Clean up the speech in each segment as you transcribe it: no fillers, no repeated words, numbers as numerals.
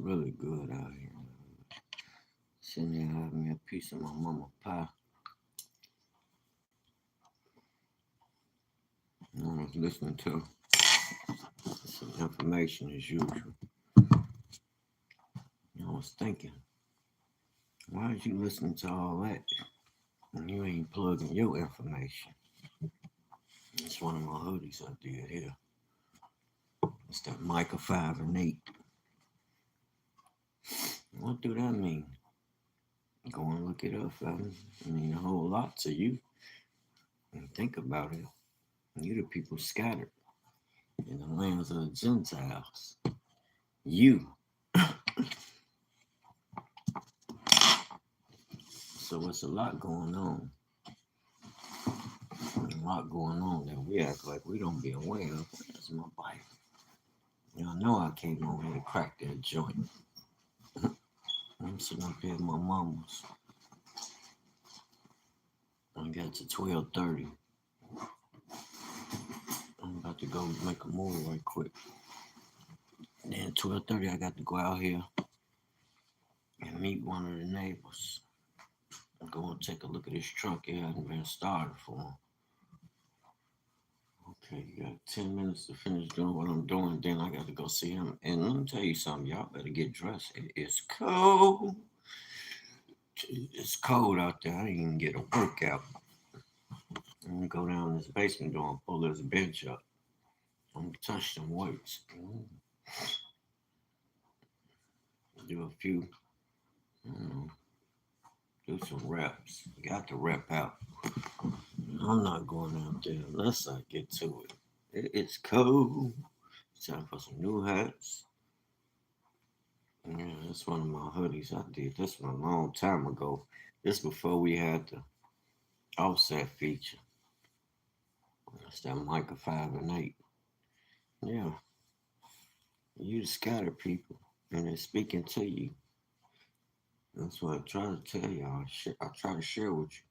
really good out here. Sitting there having me a piece of my mama pie. I was listening to some information as usual. I was thinking, why is you listening to all that when you ain't plugging your information? It's one of my hoodies I did here. It's that Micah 5 and 8. What do that mean? Go and look it up, fella. It mean a whole lot to you. And think about it. You the people scattered in the lands of the Gentiles. You. So it's a lot going on. A lot going on that we act like we don't be aware of. That's my Bible. Y'all know I came over here to crack that joint. I'm sitting up here at my mama's. I got to 12:30. I'm about to go make a move right quick. Then 12:30, I got to go out here and meet one of the neighbors. Go and take a look at his truck. It hasn't been started for him. Okay, you got 10 minutes to finish doing what I'm doing. Then I got to go see him. And let me tell you something. Y'all better get dressed. It is cold. It's cold out there. I didn't even get a workout. I'm going to go down this basement door and pull this bench up. I'm going to touch some weights. Do a few, do some reps. Got to rep out. I'm not going out there unless I get to it. It's cold. It's time for some new hats. Yeah, that's one of my hoodies. I did this one a long time ago. This before we had the offset feature. That's that Micah 5 and 8. Yeah. You the scattered people. And they're speaking to you. That's what I try to tell y'all. I try to share with you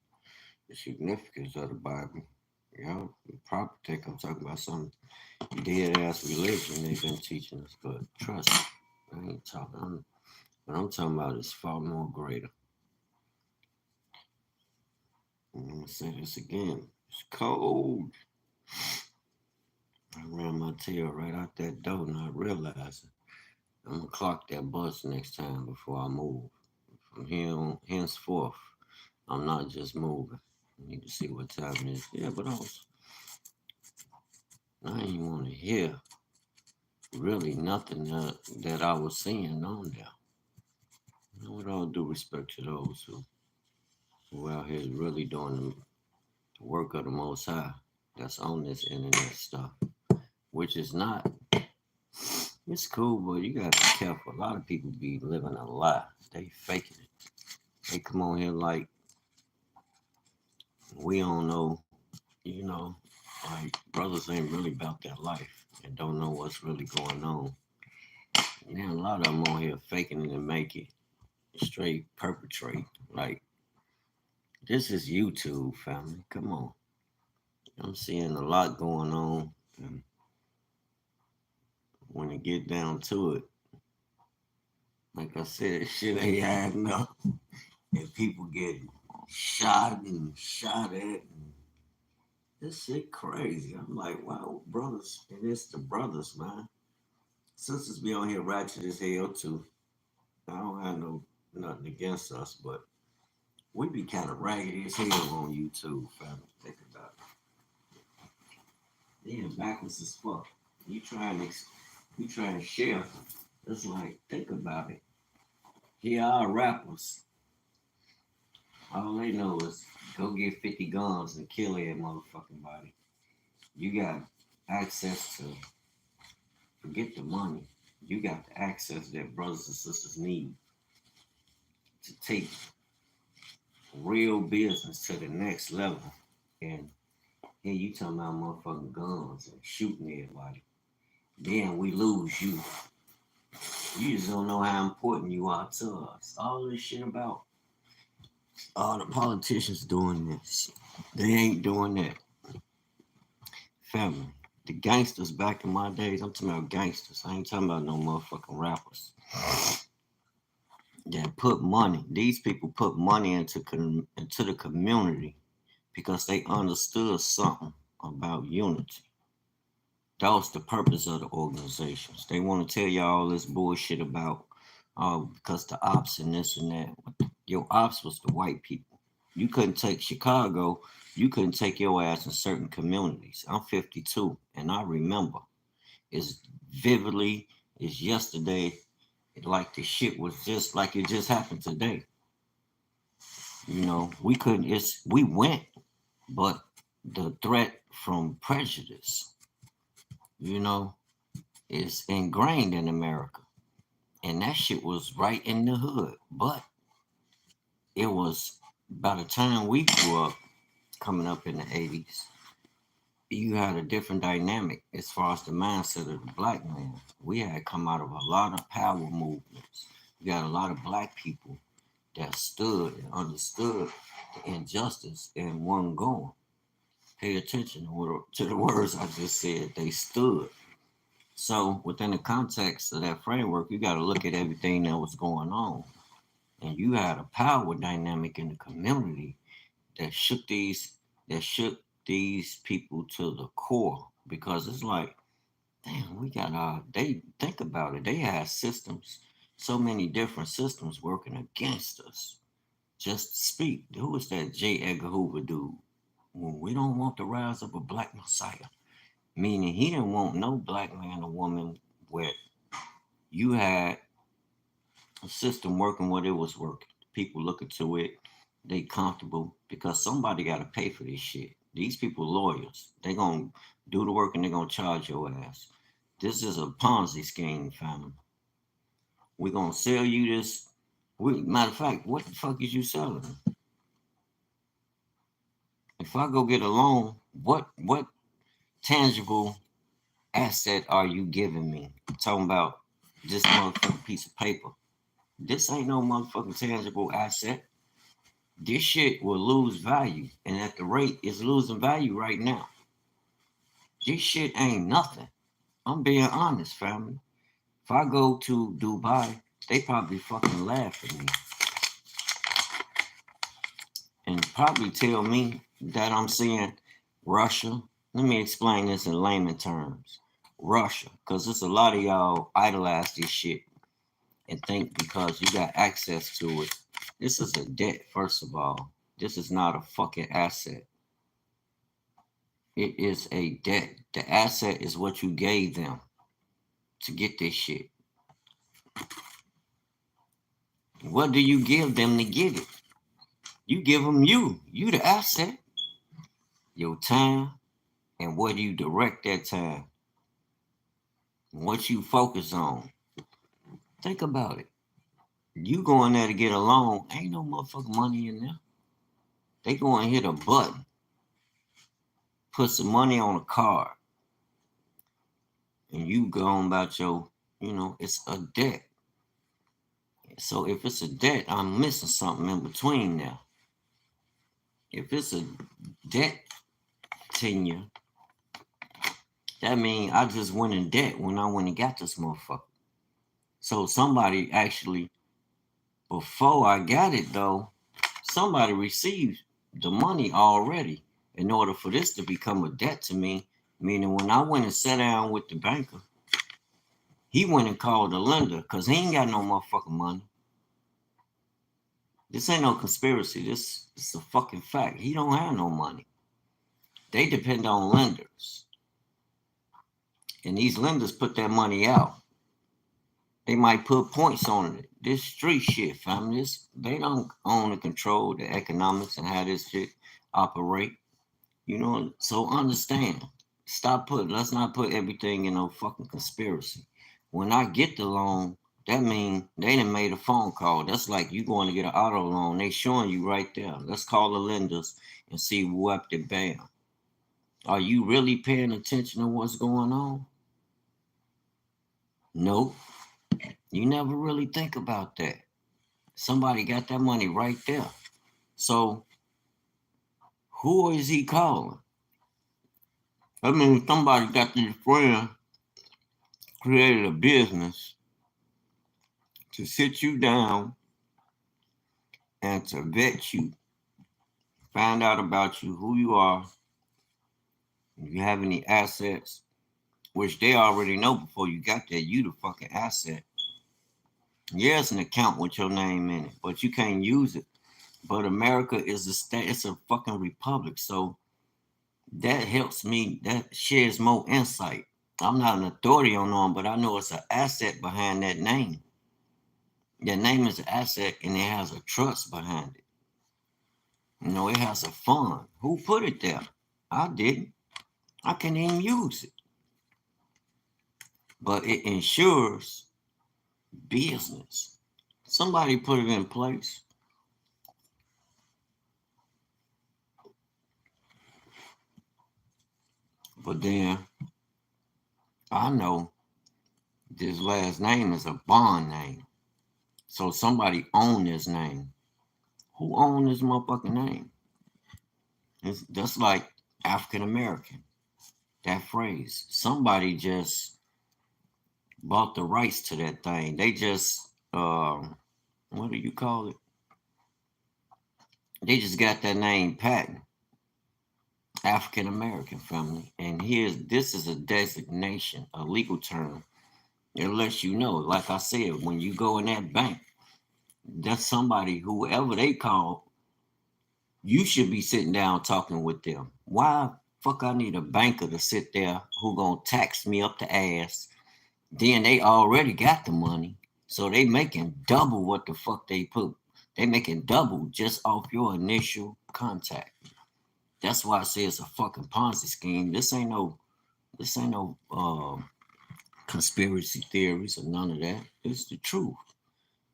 the significance of the Bible. Y'all probably think I'm talking about some dead ass religion they've been teaching us, but trust me, I ain't talking. What I'm talking about is far more greater. I'm gonna say this again. It's cold. I ran my tail right out that door, not realizing I'm gonna clock that bus next time before I move. From here on, henceforth, I'm not just moving. I need to see what time it is. Yeah, but I ain't want to hear really nothing that I was seeing on there. With all due respect to those who out here is really doing the work of the Most High, that's on this internet stuff, which is not. It's cool, but you gotta be careful. A lot of people be living a lie. They faking it. They come on here like we don't know, like brothers ain't really about that life and don't know what's really going on. And then a lot of them on here faking it and make it straight perpetrate. Like, this is YouTube, family. Come on. I'm seeing a lot going on. And when it get down to it, like I said, shit ain't adding up. And people get shot at. And this shit crazy. I'm like, wow, brothers. And it's the brothers, man. Sisters be on here ratchet as hell, too. I don't have nothing against us, but we be kind of raggedy as hell on YouTube, family. Think about it. Damn, backwards as fuck. You trying to share. It's like, think about it. Here are rappers. All they know is go get 50 guns and kill that motherfucking body. You got access to, forget the money. You got the access that brothers and sisters need to take real business to the next level. And here you talking about motherfucking guns and shooting everybody. Then we lose you. You just don't know how important you are to us. All this shit about all the politicians doing this. They ain't doing that. Family, The gangsters back in my days, I'm talking about gangsters. I ain't talking about no motherfucking rappers that put money. These people put money into the community because they understood something about unity. That was the purpose of the organizations. They want to tell you all this bullshit about, because the ops and this and that. Your ops was the white people. You couldn't take Chicago. You couldn't take your ass in certain communities. I'm 52, and I remember as vividly as yesterday, like the shit was just like it just happened today. You know, we couldn't. We went, but the threat from prejudice, you know, is ingrained in America. And that shit was right in the hood. But it was by the time we grew up, coming up in the 80s, you had a different dynamic as far as the mindset of the black man. We had come out of a lot of power movements. You got a lot of black people that stood and understood the injustice and wasn't going. Pay attention to the words I just said. They stood. So within the context of that framework, you got to look at everything that was going on. And you had a power dynamic in the community that shook these people to the core, because it's like, damn, we got they think about it. They had systems, so many different systems working against us. Just speak. Who was that J. Edgar Hoover dude? Well, we don't want the rise of a black messiah. Meaning he didn't want no black man or woman where you had a system working what it was working. People looking to it, they comfortable because somebody got to pay for this shit. These people lawyers. They gonna do the work and they gonna charge your ass. This is a Ponzi scheme, family. We gonna sell you this. Matter of fact, what the fuck is you selling? If I go get a loan, what tangible asset are you giving me? I'm talking about this motherfucking piece of paper. This ain't no motherfucking tangible asset. This shit will lose value. And at the rate it's losing value right now, this shit ain't nothing. I'm being honest, family. If I go to Dubai, they probably fucking laugh at me and probably tell me that I'm seeing Russia. Let me explain this in layman terms. Russia, because there's a lot of y'all idolize this shit and think because you got access to it. This is a debt, first of all. This is not a fucking asset. It is a debt. The asset is what you gave them to get this shit. What do you give them to get it? You give them you. You the asset. Your time and where do you direct that time? What you focus on. Think about it. You going there to get a loan, ain't no motherfucking money in there. They go and hit a button, put some money on a card, and you go on about it's a debt. So if it's a debt, I'm missing something in between now. If it's a debt tenure, that means I just went in debt when I went and got this motherfucker. So somebody actually, before I got it though, somebody received the money already in order for this to become a debt to me. Meaning when I went and sat down with the banker, he went and called the lender because he ain't got no motherfucking money. This ain't no conspiracy. This is a fucking fact. He don't have no money. They depend on lenders. And these lenders put their money out. They might put points on it. This street shit, fam. They don't own and control the economics and how this shit operate. So understand. Let's not put everything in no fucking conspiracy. When I get the loan, that means they done made a phone call. That's like you going to get an auto loan. They showing you right there. Let's call the lenders and see what they bam. Are you really paying attention to what's going on? Nope. You never really think about that. Somebody got that money right there. So who is he calling? I mean, somebody got these friends, created a business to sit you down and to vet you, find out about you, who you are, if you have any assets, which they already know before you got there, you the fucking asset. Yeah, it's an account with your name in it, but you can't use it. But America is a state, it's a fucking republic. So that helps me, that shares more insight. I'm not an authority on them, but I know it's an asset behind that name. That name is an asset and it has a trust behind it. You know, it has a fund. Who put it there? I didn't. I can't even use it. But it ensures business. Somebody put it in place. But then I know this last name is a bond name. So somebody owned this name. Who owned this motherfucking name? It's just like African American. That phrase. Somebody just bought the rights to that thing. They just what do you call it? They just got that name patent. African American family. And this is a designation, a legal term. It lets you know, like I said, when you go in that bank, that's somebody, whoever they call, you should be sitting down talking with them. Why fuck I need a banker to sit there who gonna tax me up the ass? Then they already got the money. So they making double what the fuck they put. They making double just off your initial contact. That's why I say it's a fucking Ponzi scheme. This ain't no conspiracy theories or none of that. It's the truth.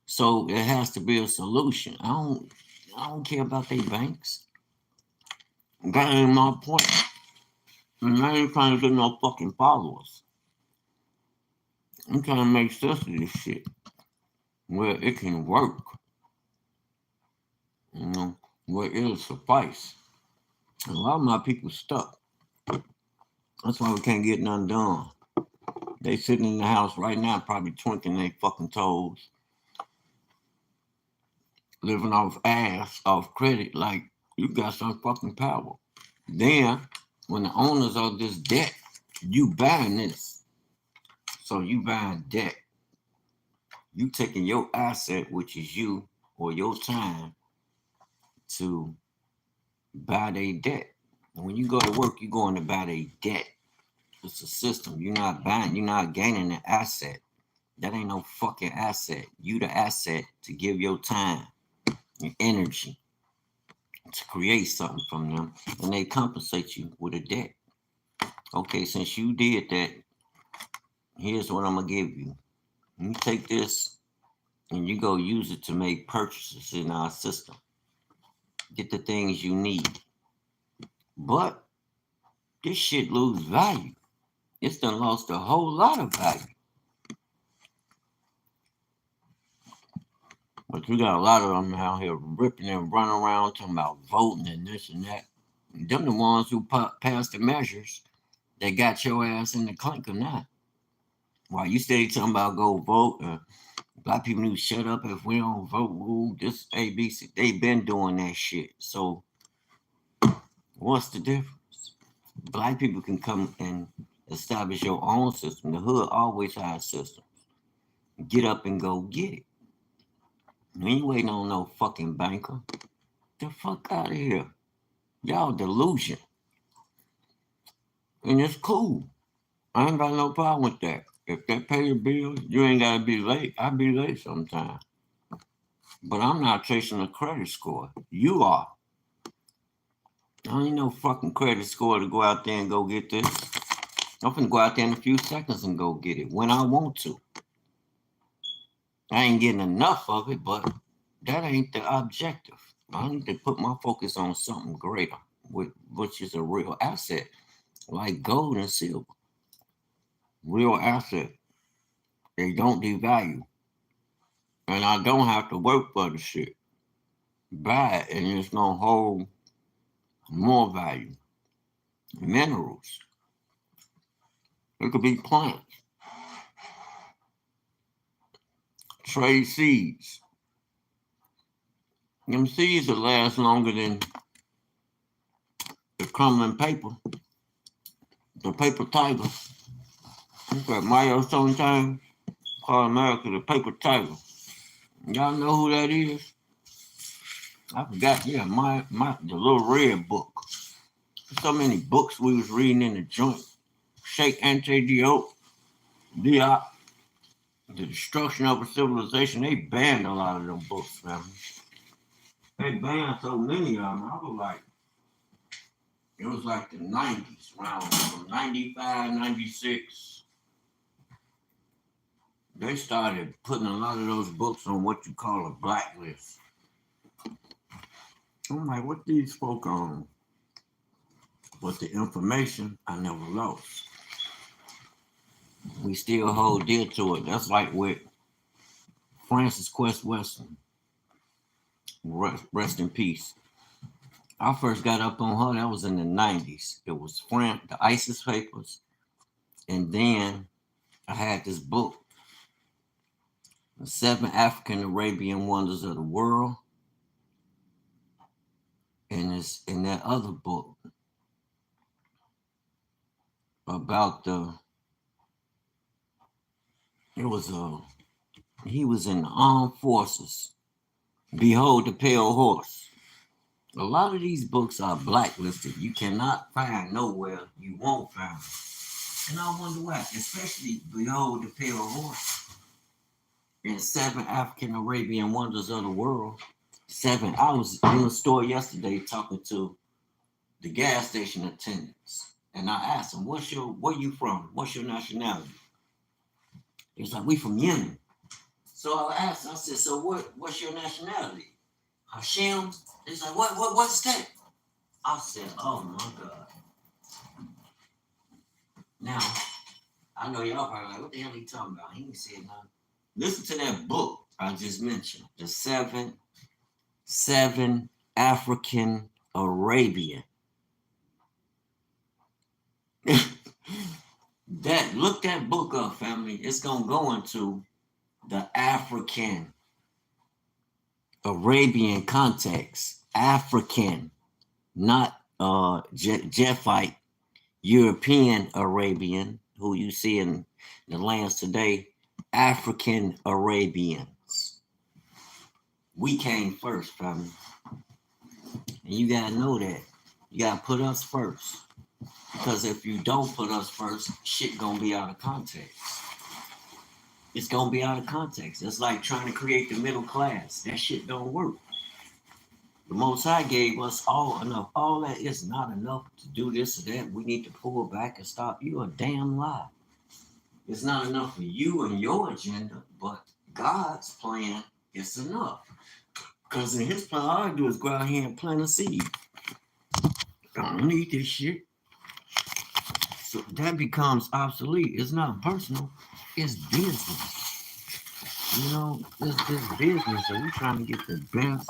So it has to be a solution. I don't care about their banks. That ain't my point. And I ain't trying to get no fucking followers. I'm trying to make sense of this shit where it can work. You know, where it'll suffice. A lot of my people stuck. That's why we can't get nothing done. They sitting in the house right now, probably twinkling their fucking toes, living off ass, off credit, like you got some fucking power. Then, when the owners of this debt, you buying this. So you buying debt. You taking your asset, which is you or your time, to buy their debt. And when you go to work, you're going to buy their debt. It's a system. You're not buying, you're not gaining an asset. That ain't no fucking asset. You the asset to give your time, your energy to create something from them, and they compensate you with a debt. Okay, since you did that, here's what I'm gonna give you. You take this and you go use it to make purchases in our system. Get the things you need. But this shit lose value. It's done lost a whole lot of value. But you got a lot of them out here ripping and running around talking about voting and this and that. And them the ones who passed the measures that got your ass in the clink or not. While you steady talking about go vote, black people need to shut up if we don't vote. Ooh, this ABC, they been doing that shit. So what's the difference? Black people can come and establish your own system. The hood always has systems. Get up and go get it. You ain't waiting on no fucking banker. The fuck out of here. Y'all delusion. And it's cool. I ain't got no problem with that. If they pay your bills, you ain't gotta be late. I be late sometimes. But I'm not chasing a credit score. You are. I ain't no fucking credit score to go out there and go get this. I'm finna go out there in a few seconds and go get it when I want to. I ain't getting enough of it, but that ain't the objective. I need to put my focus on something greater, which is a real asset, like gold and silver. Real asset. They don't devalue. And I don't have to work for the shit. Buy it and it's gonna hold more value. Minerals. It could be plants, trade seeds. Them seeds will last longer than the crumbling paper, the paper tiger. Look at Mario sometimes call America the paper tiger. Y'all know who that is? I forgot. Yeah, the little red book. So many books we was reading in the joint. Sheikh Ante Diop, the destruction of a civilization. They banned a lot of them books, man. They banned so many of them. I was like, it was like the 90s, around from 95, 96. They started putting a lot of those books on what you call a blacklist. I'm like, what these folk on? But the information I never lost. We still hold dear to it. That's like with Frances Quest Weston. Rest in peace. I first got up on her, that was in the 90s. It was the ISIS papers. And then I had this book, The 7 African Arabian Wonders of the World. And it's in that other book about he was in the armed forces. Behold the Pale Horse. A lot of these books are blacklisted. You cannot find nowhere. You won't find them. And I wonder why, especially Behold the Pale Horse and 7 African Arabian Wonders of the World. 7. I was in the store yesterday talking to the gas station attendants, and I asked them, where you from? What's your nationality? He's like, we from Yemen. So I asked, I said, so what's your nationality? Hashem? He's like, what's that? I said, oh my God. Now, I know y'all probably like, what the hell are you talking about? He ain't said nothing. Listen to that book I just mentioned, the 7 African Arabian. Look that book up, family. It's gonna go into the African Arabian context. African, not Japhite, European Arabian, who you see in the lands today. African Arabians. We came first, family. And you gotta know that. You gotta put us first. Because if you don't put us first, shit gonna be out of context. It's gonna be out of context. It's like trying to create the middle class. That shit don't work. The Most High gave us all enough. All that is not enough to do this or that. We need to pull back and stop. You a damn lie. It's not enough for you and your agenda, but God's plan is enough. Because in his plan, all I do is go out here and plant a seed. I don't need this shit. So that becomes obsolete. It's not personal. It's business. You know, it's business, and we're trying to get the best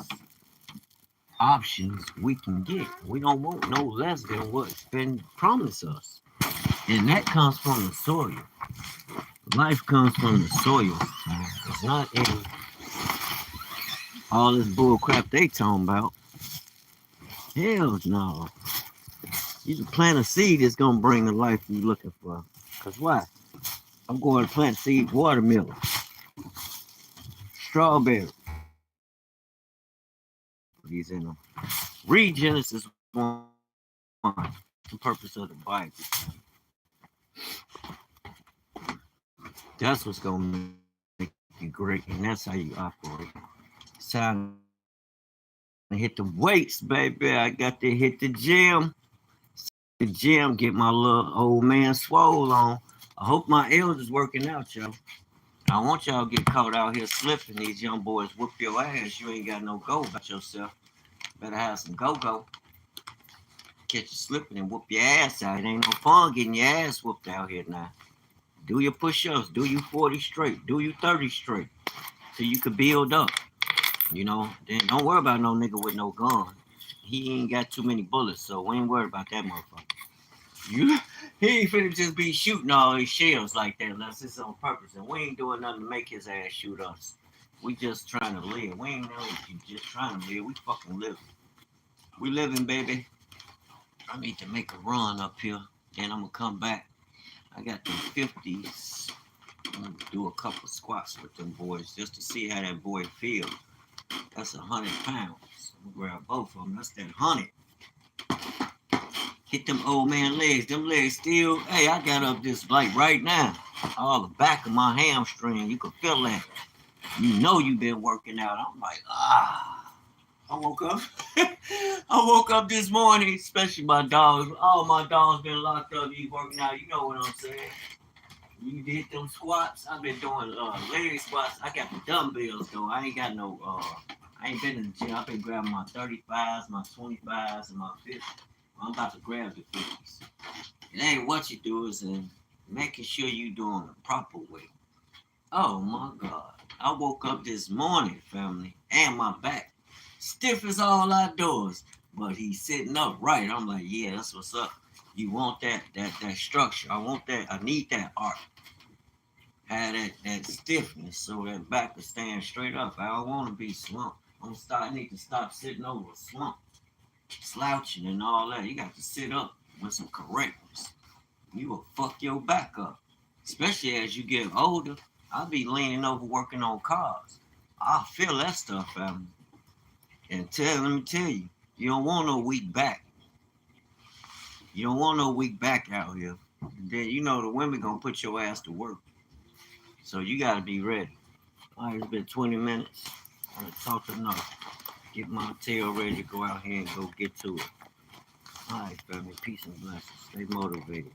options we can get. We don't want no less than what's been promised us. And that comes from the soil. Life comes from the soil. It's not in all this bull crap they talking about. Hell no. You can plant a seed that's gonna bring the life you're looking for. Cause why? I'm going to plant seed watermelon, strawberry. These in them. Read Genesis 1. The purpose of the Bible. That's what's gonna make you great, and that's how you operate. It's time to hit the weights, baby. I got to hit the gym. Get my little old man swole on. I hope my elders working out, y'all. I want y'all to get caught out here slipping. These young boys whoop your ass. You ain't got no go about yourself. Better have some go-go. Catch you slipping and whoop your ass out. It ain't no fun getting your ass whooped out here now. Do your push-ups. Do you 40 straight. Do you 30 straight. So you can build up. You know, then don't worry about no nigga with no gun. He ain't got too many bullets, so we ain't worried about that motherfucker. He ain't finna just be shooting all his shells like that unless it's on purpose. And we ain't doing nothing to make his ass shoot us. We just trying to live. We ain't know you just trying to live. We fucking living. We living, baby. I need to make a run up here. Then I'm gonna come back. I got the 50s. I'm gonna do a couple squats with them boys just to see how that boy feel. That's 100 pounds. I'm gonna grab both of them. That's that 100. Hit them old man legs. Them legs still. Hey, I got up this like right now. All the back of my hamstring. You can feel that. You know you been working out. I'm like, ah. I woke up. I woke up this morning, especially my dogs. All my dogs been locked up. You working out. You know what I'm saying. You did them squats. I've been doing leg squats. I got the dumbbells though. I ain't got no. I ain't been in the gym. I've been grabbing my 35s, my 25s, and my 50s. I'm about to grab the 50s. It ain't what you do, is making sure you doing the proper way. Oh my God. I woke up this morning, family, and my back stiff as all outdoors. But he's sitting up right. I'm like, yeah, that's what's up. You want that structure. I want that. I need that arc. Have that stiffness so that back is staying straight up. I don't want to be slumped. I need to stop sitting over a slump, slouching and all that. You got to sit up with some correctness. You will fuck your back up. Especially as you get older. I'll be leaning over working on cars. I feel that stuff, family. And let me tell you, you don't want no weak back. You don't want no weak back out here. And then you know the women gonna put your ass to work. So you gotta be ready. All right, it's been 20 minutes. I'm gonna talk enough. Get my tail ready to go out here and go get to it. All right, family. Peace and blessings. Stay motivated.